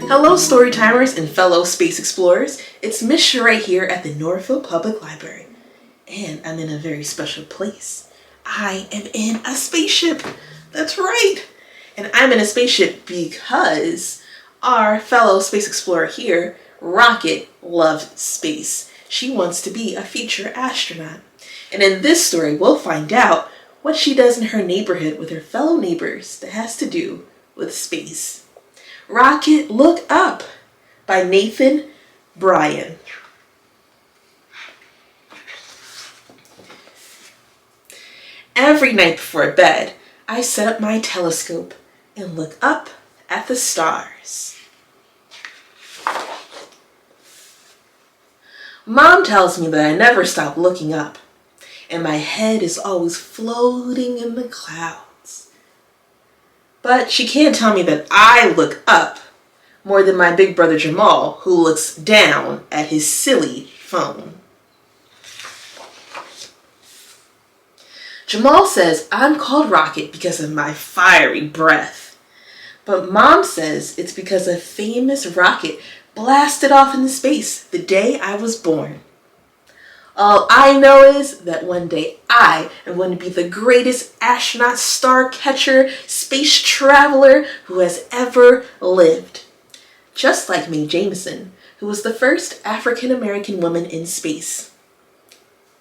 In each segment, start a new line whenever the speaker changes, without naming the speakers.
Hello Storytimers and fellow space explorers, it's Miss Sheree here at the Northfield Public Library, and I'm in a very special place. I am in a spaceship, that's right, and I'm in a spaceship because our fellow space explorer here, Rocket, loves space. She wants to be a future astronaut, and in this story we'll find out what she does in her neighborhood with her fellow neighbors that has to do with space. Rocket, Look Up by Nathan Bryon. Every night before bed, I set up my telescope and look up at the stars. Mom tells me that I never stop looking up, and my head is always floating in the clouds. But she can't tell me that I look up more than my big brother Jamal, who looks down at his silly phone. Jamal says I'm called Rocket because of my fiery breath. But Mom says it's because a famous rocket blasted off into space the day I was born. All I know is that one day I am going to be the greatest astronaut, star catcher, space traveler who has ever lived. Just like Mae Jemison, who was the first African American woman in space.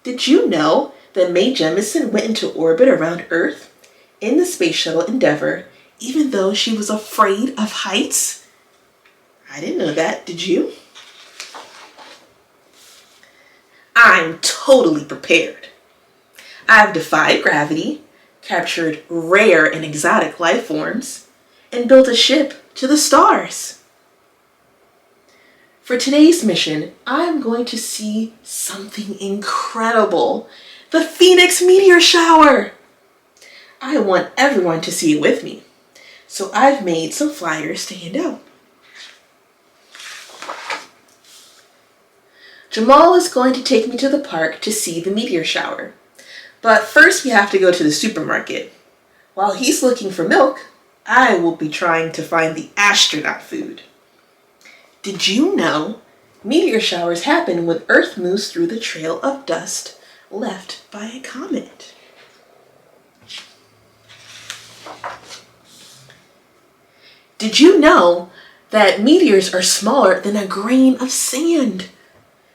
Did you know that Mae Jemison went into orbit around Earth in the space shuttle Endeavour, even though she was afraid of heights? I didn't know that, did you? I'm totally prepared. I've defied gravity, captured rare and exotic life forms, and built a ship to the stars. For today's mission, I'm going to see something incredible. The Phoenix meteor shower! I want everyone to see it with me, so I've made some flyers to hand out. Jamal is going to take me to the park to see the meteor shower. But first we have to go to the supermarket. While he's looking for milk, I will be trying to find the astronaut food. Did you know meteor showers happen when Earth moves through the trail of dust left by a comet? Did you know that meteors are smaller than a grain of sand?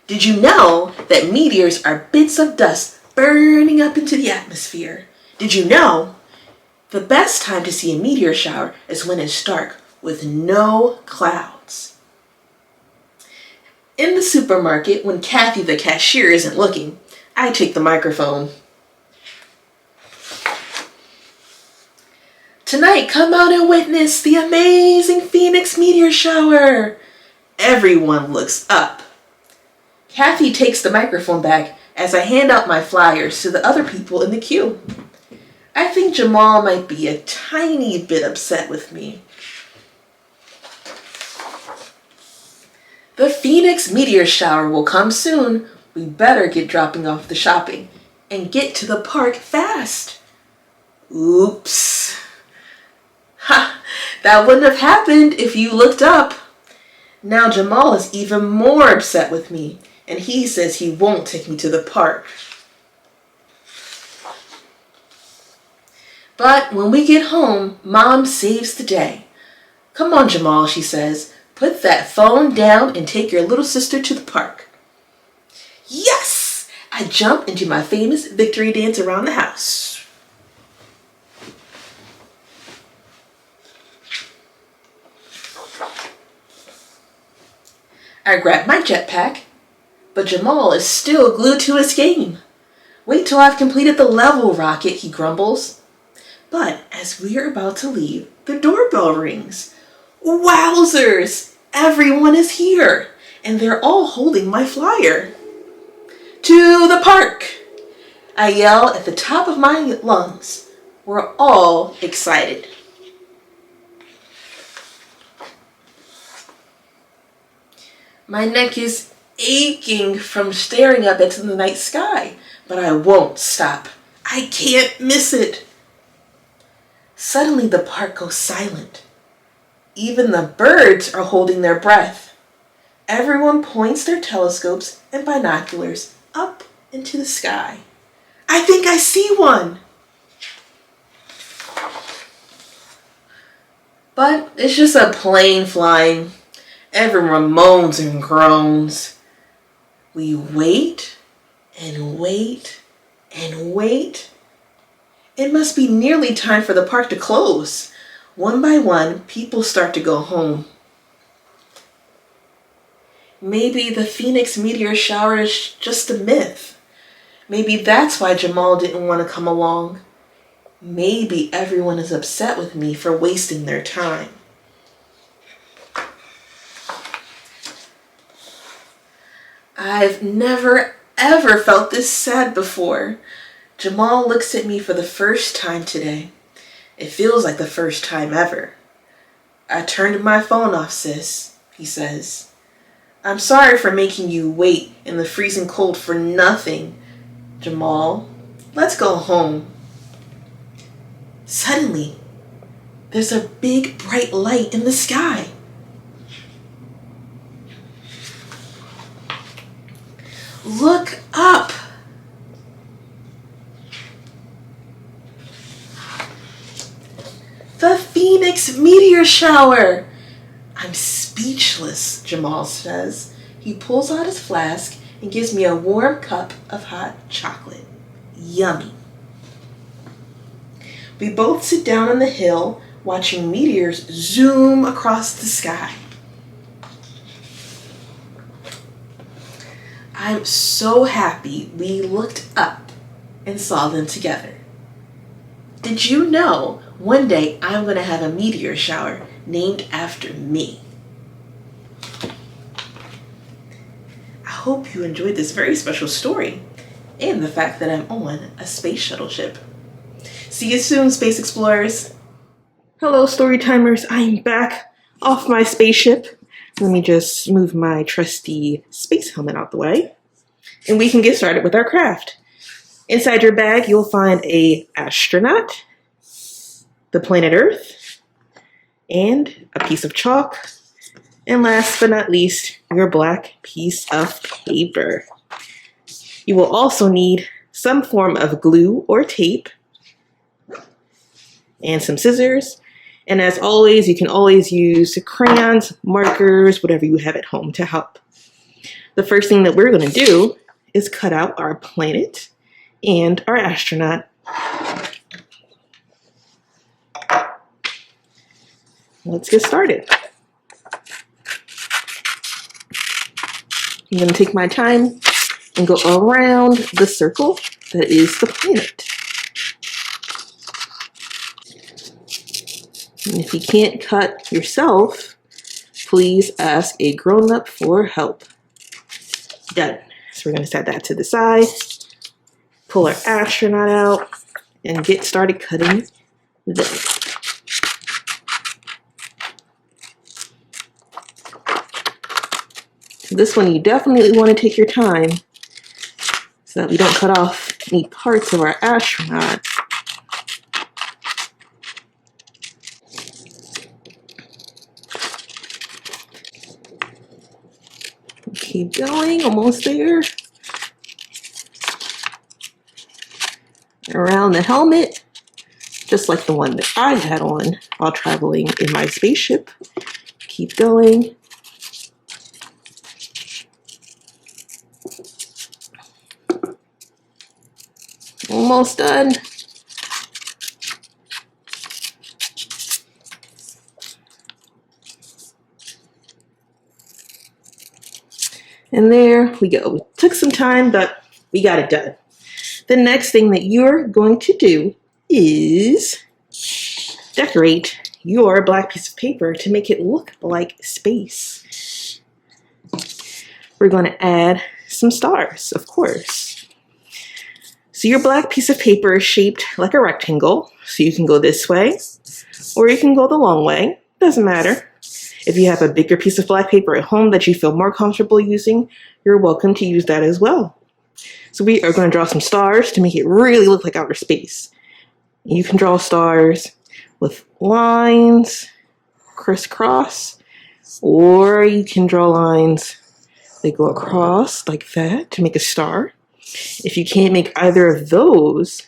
Did you know that meteors are bits of dust burning up into the atmosphere? Did you know the best time to see a meteor shower is when it's dark with no clouds? In the supermarket, when Kathy the cashier isn't looking, I take the microphone. Tonight, come out and witness the amazing Phoenix meteor shower. Everyone looks up. Kathy takes the microphone back as I hand out my flyers to the other people in the queue. I think Jamal might be a tiny bit upset with me. The Phoenix meteor shower will come soon. We better get dropping off the shopping and get to the park fast. Oops. Ha! That wouldn't have happened if you looked up. Now Jamal is even more upset with me, and he says he won't take me to the park. But when we get home, Mom saves the day. Come on, Jamal, she says. Put that phone down and take your little sister to the park. Yes! I jump into my famous victory dance around the house. I grab my jetpack, but Jamal is still glued to his game. Wait till I've completed the level, Rocket, he grumbles. But as we're about to leave, the doorbell rings. Wowzers! Everyone is here, and they're all holding my flyer. To the park! I yell at the top of my lungs. We're all excited. My neck is aching from staring up into the night sky, but I won't stop. I can't miss it. Suddenly the park goes silent. Even the birds are holding their breath. Everyone points their telescopes and binoculars up into the sky. I think I see one. But it's just a plane flying. Everyone moans and groans. We wait and wait and wait. It must be nearly time for the park to close. One by one, people start to go home. Maybe the Phoenix meteor shower is just a myth. Maybe that's why Jamal didn't want to come along. Maybe everyone is upset with me for wasting their time. I've never ever felt this sad before. Jamal looks at me for the first time today. It feels like the first time ever. I turned my phone off, sis, he says. I'm sorry for making you wait in the freezing cold for nothing. Jamal, let's go home. Suddenly, there's a big bright light in the sky. Look up. The Phoenix meteor shower. I'm speechless, Jamal says. He pulls out his flask and gives me a warm cup of hot chocolate. Yummy. We both sit down on the hill, watching meteors zoom across the sky. I'm so happy we looked up and saw them together. Did you know one day I'm going to have a meteor shower named after me? I hope you enjoyed this very special story and the fact that I'm on a space shuttle ship. See you soon, Space Explorers. Hello, Storytimers. I'm back off my spaceship. Let me just move my trusty space helmet out the way, and we can get started with our craft. Inside your bag, you'll find an astronaut, the planet Earth, and a piece of chalk, and last but not least, your black piece of paper. You will also need some form of glue or tape, and some scissors. And as always, you can always use crayons, markers, whatever you have at home to help. The first thing that we're going to do is cut out our planet and our astronaut. Let's get started. I'm going to take my time and go around the circle that is the planet. And if you can't cut yourself, please ask a grown-up for help. Done. So we're going to set that to the side, pull our astronaut out, and get started cutting them. So this one you definitely want to take your time so that we don't cut off any parts of our astronaut. Keep going, almost there. Around the helmet, just like the one that I had on while traveling in my spaceship. Keep going. Almost done. And there we go. It took some time, but we got it done. The next thing that you're going to do is decorate your black piece of paper to make it look like space. We're going to add some stars, of course. So your black piece of paper is shaped like a rectangle, so you can go this way, or you can go the long way. Doesn't matter. If you have a bigger piece of black paper at home that you feel more comfortable using, you're welcome to use that as well. So we are going to draw some stars to make it really look like outer space. You can draw stars with lines crisscross, or you can draw lines that go across like that to make a star. If you can't make either of those,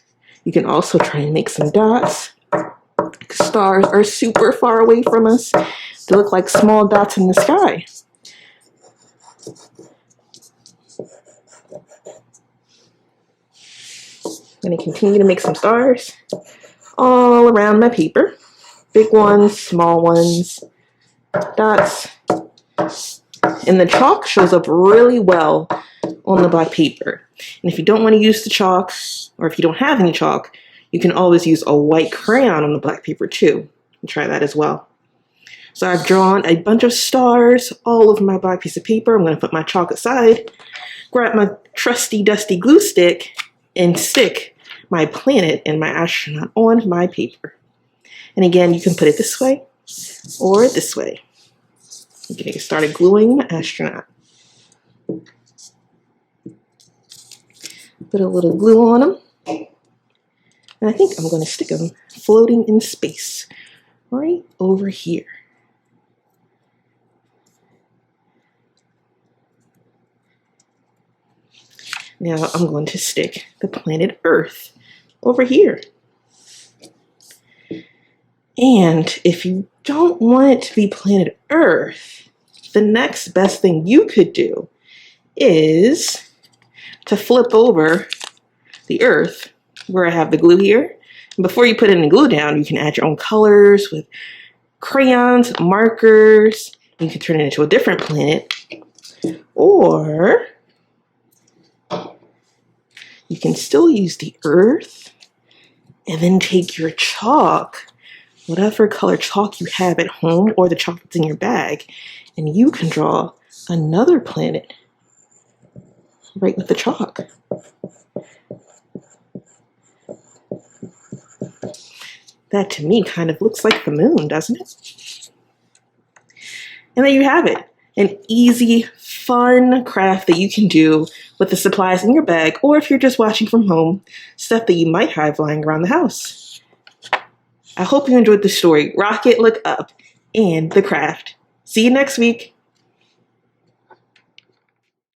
you can also try and make some dots. Stars are super far away from us. They look like small dots in the sky. I'm going to continue to make some stars all around my paper. Big ones, small ones, dots. And the chalk shows up really well on the black paper. And if you don't want to use the chalk, or if you don't have any chalk, you can always use a white crayon on the black paper too. Try that as well. So I've drawn a bunch of stars all over my black piece of paper. I'm going to put my chalk aside, grab my trusty dusty glue stick, and stick my planet and my astronaut on my paper. And again, you can put it this way or this way. Okay, I started gluing my astronaut. Put a little glue on them. And I think I'm going to stick them floating in space right over here. Now I'm going to stick the planet Earth over here. And if you don't want it to be planet Earth, the next best thing you could do is to flip over the Earth where I have the glue here. And before you put any glue down, you can add your own colors with crayons, markers. You can turn it into a different planet. Or you can still use the Earth and then take your chalk, whatever color chalk you have at home or the chalk that's in your bag, and you can draw another planet right with the chalk. That to me kind of looks like the moon, doesn't it? And there you have it. An easy, fun craft that you can do with the supplies in your bag, or if you're just watching from home, stuff that you might have lying around the house. I hope you enjoyed the story, Rocket Look Up, and the craft. See you next week.